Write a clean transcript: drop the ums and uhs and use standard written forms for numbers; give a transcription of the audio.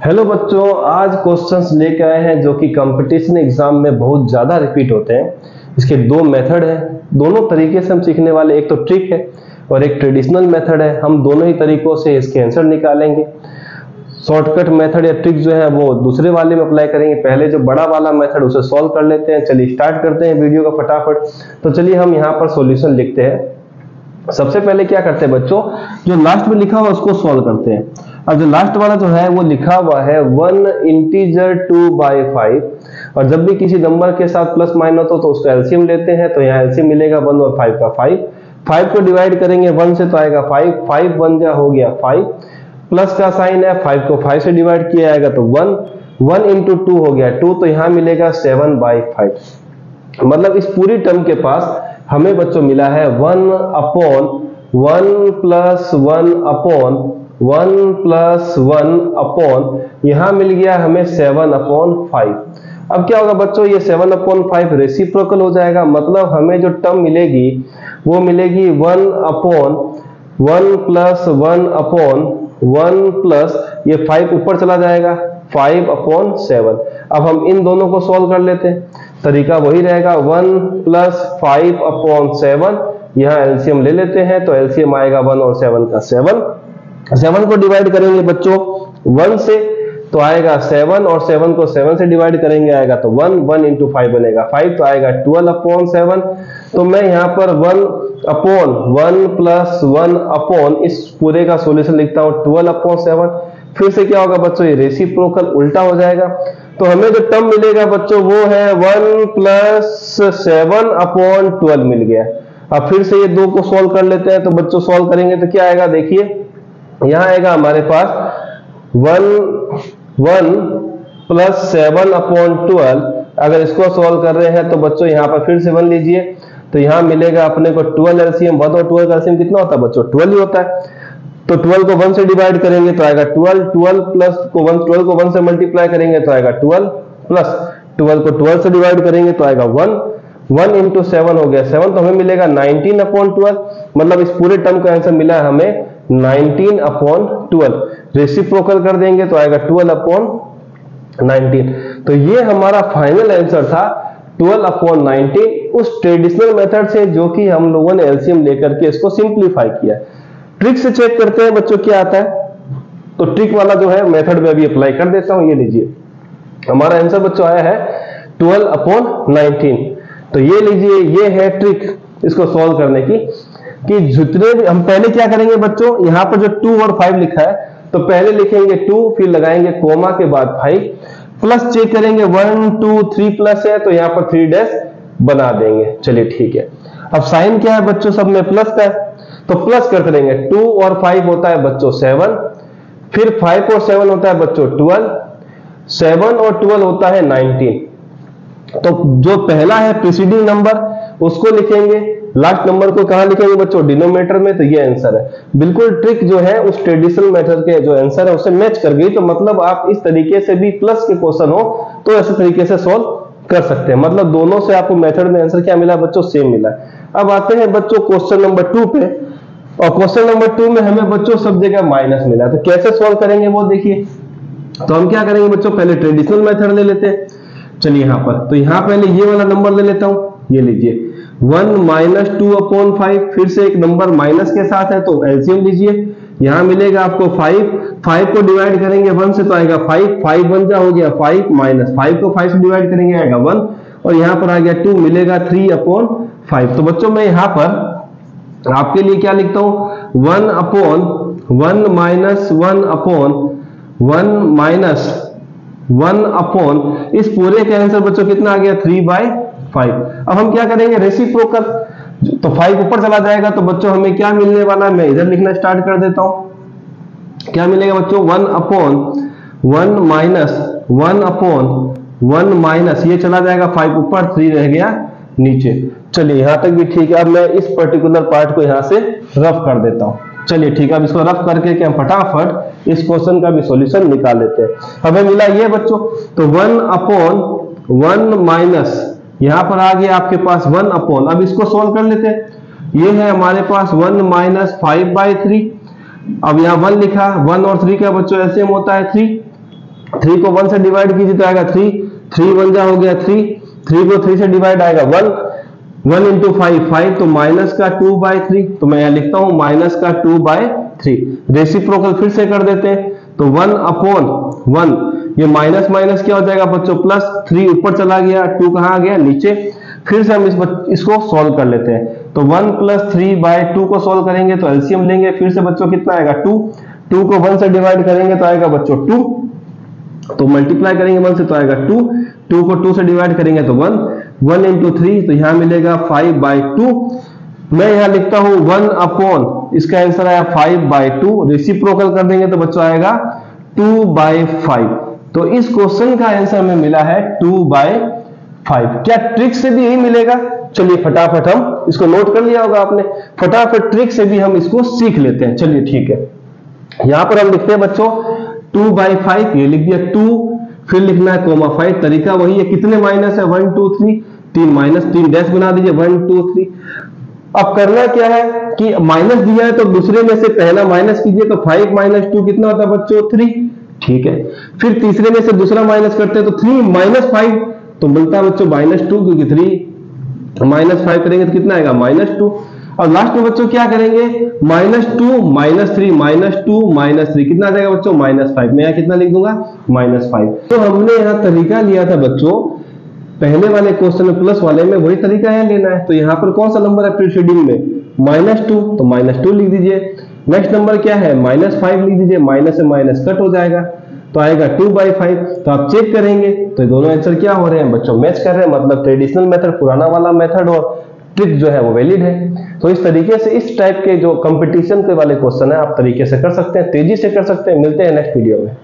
Hello बच्चों, आज questions लेके आए हैं जो कि कंपटीशन एग्जाम में बहुत ज्यादा रिपीट होते हैं। इसके दो मेथड हैं, दोनों तरीके से हम सीखने वाले, एक तो ट्रिक है और एक ट्रेडिशनल मेथड है। हम दोनों ही तरीकों से इसके आंसर निकालेंगे। शॉर्टकट मेथड या ट्रिक जो है वो दूसरे वाले में अप्लाई करेंगे। पहले जो बड़ा वाला मेथड उसे सॉल्व कर लेते हैं। चलिए स्टार्ट करते हैं वीडियो का फटाफट। तो चलिए हम यहाँ पर सॉल्यूशन लिखते हैं। सबसे पहले क्या करते हैं बच्चों, जो लास्ट में लिखा हुआ उसको सॉल्व करते हैं। अब जो लास्ट वाला जो है वो लिखा हुआ है 1 इंटीजर 2/5, और जब भी किसी नंबर के साथ प्लस माइनस हो तो उसका एलसीएम लेते हैं। तो यहाँ एलसीएम मिलेगा 1 और 5 का 5 को डिवाइड करेंगे 1 से तो आएगा 5 1 जा हो गया 5, प्लस का साइन है 5 को 5 से डिवाइड किया जाएगा तो 1 इंटू 2 हो गया 2, तो यहाँ मिलेगा 7/5। मतलब इस पूरी टर्म के पास हमें बच्चों मिला है 1/1 प्लस 1/1 यहां मिल गया हमें 7/5। अब क्या होगा बच्चों, ये 7/5 रेसिप्रोकल हो जाएगा। मतलब हमें जो टर्म मिलेगी वो मिलेगी 1/1 प्लस 1/1 प्लस ये 5 ऊपर चला जाएगा 5/7। अब हम इन दोनों को सॉल्व कर लेते हैं। तरीका वही रहेगा 1 प्लस 5/7, यहाँ एलसीएम ले लेते हैं। तो एलसीएम आएगा 1 और 7 का 7 को डिवाइड करेंगे बच्चों 1 से तो आएगा 7, और 7 को 7 से डिवाइड करेंगे आएगा तो 1 इंटू 5 बनेगा 5, तो आएगा 12/7। तो मैं यहाँ पर 1/1 प्लस 1 इस पूरे का सॉल्यूशन लिखता हूँ 12/7। फिर से क्या होगा बच्चों, ये रेसिप्रोकल उल्टा हो जाएगा। तो हमें जो टर्म मिलेगा बच्चों वो है 1 प्लस 7/12 मिल गया। अब फिर से ये दो को सॉल्व कर लेते हैं। तो बच्चों सॉल्व करेंगे तो क्या आएगा, देखिए यहां आएगा हमारे पास 1 प्लस 7/12। अगर इसको सॉल्व कर रहे हैं तो बच्चों यहाँ पर फिर से 1 लीजिए, तो यहाँ मिलेगा अपने को 12 एलसीएम। 1 और 12 का एलसीएम कितना होता है बच्चों, 12 ही होता है। तो 12 को 1 से डिवाइड करेंगे तो आएगा 12 प्लस को 1 से मल्टीप्लाई करेंगे तो आएगा 12, प्लस 12 को 12 से डिवाइड करेंगे तो आएगा 1 इंटू 7 हो गया 7, तो हमें मिलेगा 19/12। मतलब इस पूरे टर्म का आंसर मिला है हमें 19/12। रेसिप्रोकल कर देंगे तो आएगा 12/19। तो ये हमारा फाइनल आंसर था 12/19 उस ट्रेडिशनल मेथड से, जो कि हम लोगों ने एलसीएम लेकर के इसको सिंप्लीफाई किया। ट्रिक से चेक करते हैं बच्चों क्या आता है। तो ट्रिक वाला जो है मेथड में अभी अप्लाई कर देता हूं। ये लीजिए हमारा आंसर बच्चों आया है 12/19। तो ये लीजिए, ये है ट्रिक इसको सॉल्व करने की। कि जितने भी हम पहले क्या करेंगे बच्चों, यहां पर जो 2 और 5 लिखा है तो पहले लिखेंगे 2, फिर लगाएंगे कोमा के बाद 5, प्लस चेक करेंगे 1 2 3 प्लस है तो यहां पर 3 डैश बना देंगे। चलिए ठीक है। अब साइन क्या है बच्चों, सब में प्लस का है तो प्लस करते रहेंगे। 2 और 5 होता है बच्चों 7, फिर 5 और 7 होता है बच्चों 12, 7 और 12 होता है 19। तो जो पहला है प्रीसीडिंग नंबर उसको लिखेंगे, लास्ट नंबर को कहां लिखेंगे बच्चों, डिनोमिनेटर में। तो ये आंसर है। बिल्कुल ट्रिक जो है उस ट्रेडिशनल मेथड के जो आंसर है उससे मैच कर गई। तो मतलब आप इस तरीके से भी प्लस के क्वेश्चन हो तो ऐसे तरीके से सॉल्व कर सकते हैं। मतलब दोनों से आपको मेथड में आंसर क्या मिला बच्चों, सेम मिला। अब आते हैं बच्चों क्वेश्चन नंबर 2 पे, और क्वेश्चन नंबर 2 में हमें बच्चों सब जगह माइनस मिला। तो कैसे सॉल्व करेंगे वो देखिए। तो हम क्या करेंगे बच्चों, पहले ट्रेडिशनल मेथड ले लेते हैं। चलिए यहाँ पर, तो यहाँ पहले ये वाला नंबर ले लेता हूं। ये लीजिए 1 माइनस 2/5, फिर से एक नंबर माइनस के साथ है तो एलसीएम लीजिए। यहाँ मिलेगा आपको 5 को डिवाइड करेंगे 1 से तो आएगा 5 1 जा हो गया 5, माइनस 5 को 5 से डिवाइड करेंगे आएगा 1, और यहाँ पर आ गया 2, मिलेगा 3/5। तो बच्चों मैं यहाँ पर आपके लिए क्या लिखता हूं, 1/1 माइनस 1/1 इस पूरे का आंसर बच्चों कितना आ गया 3/5। अब हम क्या करेंगे, रेसिप्रोकल। तो 5 ऊपर चला जाएगा तो बच्चों हमें क्या मिलने वाला है, मैं इधर लिखना स्टार्ट कर देता हूं। क्या मिलेगा बच्चों, 1/1 माइनस ये चला जाएगा 5 ऊपर, 3 रह गया नीचे। चलिए यहां तक भी ठीक है। अब मैं इस पर्टिकुलर पार्ट को यहां से रफ कर देता हूं। चलिए ठीक है, अब इसको रफ करके क्या हम फटाफट इस क्वेश्चन का भी सॉल्यूशन निकाल लेते हैं। हमें मिला ये बच्चों, तो 1/1 माइनस यहां पर आ गया आपके पास 1/, अब इसको सॉल्व कर लेते हैं। ये है हमारे पास 1 माइनस 5/3। अब यहाँ 1 लिखा, 1 और 3 का बच्चों एलसीएम होता है 3, 3 को 1 से डिवाइड कीजिए तो आएगा 3, 3 1 जा हो गया 3, 3 को 3 से डिवाइड आएगा 1, 1 इंटू 5, 5 तो माइनस का 2/3, तो मैं यहां लिखता हूं माइनस का 2/3। रेसिप्रोकल फिर से कर देते हैं, तो 1/1, ये माइनस माइनस क्या हो जाएगा बच्चों प्लस, 3 ऊपर चला गया, 2 कहां आ गया नीचे। फिर से हम इसको सॉल्व कर लेते हैं, तो 1 + 3/2 को सॉल्व करेंगे तो एलसीएम लेंगे, फिर से बच्चों कितना आएगा 2, 2 को 1 से डिवाइड करेंगे तो आएगा बच्चों 2, तो मल्टीप्लाई करेंगे 1 से तो आएगा 2, 2 को 2 से डिवाइड करेंगे तो 1, 1 इंटू 3 तो यहां मिलेगा 5/2। मैं यहां लिखता हूं 1/, इसका आंसर आया 5/2, रेसिप्रोकल कर देंगे तो बच्चों आएगा 2/5। तो इस क्वेश्चन का आंसर हमें मिला है 2/5। क्या ट्रिक से भी यही मिलेगा? चलिए फटाफट हम इसको नोट कर लिया होगा आपने, फटाफट ट्रिक से भी हम इसको सीख लेते हैं। चलिए ठीक है, यहां पर हम लिखते हैं बच्चों 2/5, ये लिख दिया 2, फिर लिखना है कोमा 5, तरीका वही है, कितने माइनस है 1 2 3, 3 माइनस, 3 डैश बना दीजिए 1 2 3। अब करना क्या है कि माइनस दिया है तो दूसरे में से पहला माइनस कीजिए, तो 5 - 2 कितना होता है बच्चों 3, ठीक है। फिर तीसरे में से दूसरा माइनस करते हैं तो 3 - 5 तो मिलता है बच्चों -2, क्योंकि 3 - 5 करेंगे तो कितना आएगा -2। और लास्ट में बच्चों क्या करेंगे -2 - 3, -2 - 3 कितना आ जाएगा बच्चों -5। मैं यहाँ कितना लिख दूंगा -5। तो हमने यहाँ तरीका लिया था बच्चों पहले वाले क्वेश्चन में, प्लस वाले में, वही तरीका यहाँ लेना है। तो यहाँ पर कौन सा नंबर है प्रीसीडिंग में -2, तो -2 लिख दीजिए। नेक्स्ट नंबर क्या है -5 लिख दीजिए, माइनस से माइनस कट हो जाएगा तो आएगा 2/5। तो आप चेक करेंगे तो दोनों आंसर क्या हो रहे हैं बच्चों, मैच कर रहे हैं, मतलब ट्रेडिशनल मेथड पुराना वाला मेथड और ट्रिक जो है वो वैलिड है। तो इस तरीके से इस टाइप के जो कंपटीशन के वाले क्वेश्चन है आप तरीके से कर सकते हैं, तेजी से कर सकते हैं। मिलते हैं नेक्स्ट वीडियो में।